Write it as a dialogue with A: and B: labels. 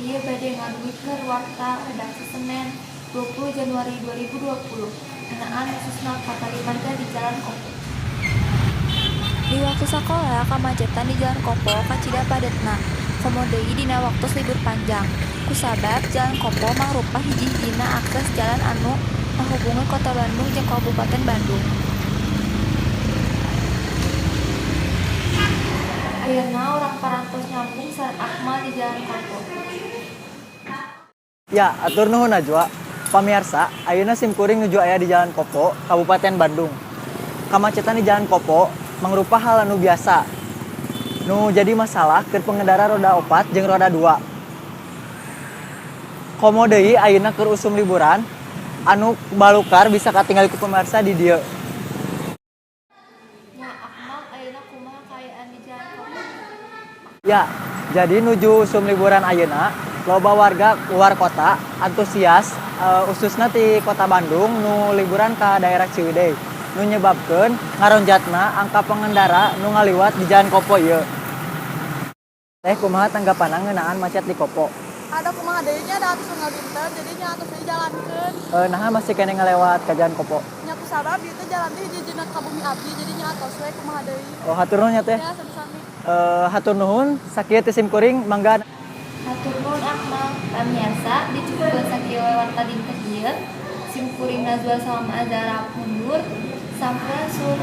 A: ieu bade ngaduikeun warta redaksi Senin 20 Januari 2020 ngenaan khususna Kalimantan di Jalan Kopo. Di waktu sakola kamacetan di Jalan Kopo kacida padetna. Komo deui dina waktu libur panjang. Kusabab Jalan Kopo mangrupa hiji-hijina akses jalan anu ngahubungeun Kota Bandung jeung Kabupaten Bandung. Ayeuna urang parantos nyambung sareng Akmal di Jalan Kopo.
B: Ya, atur nuhun Najwa. Pamirsa, ayeuna simkuring nuju aya di Jalan Kopo, Kabupaten Bandung. Kamacetan di Jalan Kopo mangrupa hal anu biasa. Nu jadi masalah keur pengendara roda 4 jeung roda 2. Komo deui ayeuna keur usum liburan, anu balukar bisa katinggal ku pamirsa di dieu.
A: Nya Akmal ayeuna kumaha kaayaan di Jalan Kopo?
B: Ya, jadi nuju usum liburan ayeuna, loba warga luar kota antusias khususna ti Kota Bandung nu liburan ka daerah Ciwidey. Nu nyebabkeun ngaronjatna angka pengendara nu ngaliwat di Jalan Kopo ieu. Teh kumaha tanggapanna ngeunaan macet di Kopo?
C: Ada kumaha deui nya da atuh ngalinter jadinya atuh dijalankeun.
B: Nah masih kene ngelewat ka Jalan Kopo.
C: Nya kusabab ieu teh jalan teh hiji-hijina ka bumi abdi jadinya atos we kumaha deui.
B: Oh hatur nuhun nya teh.
C: Ya sami-sami.
B: Hatur nuhun sakieu teh simkuring mangga.
A: Hatur nuhun Akmal. Pamirsa dicukupkeun sakieu warta dinten ieu. Simkuring Najwa Salama Azhara mundur. Sampurasun.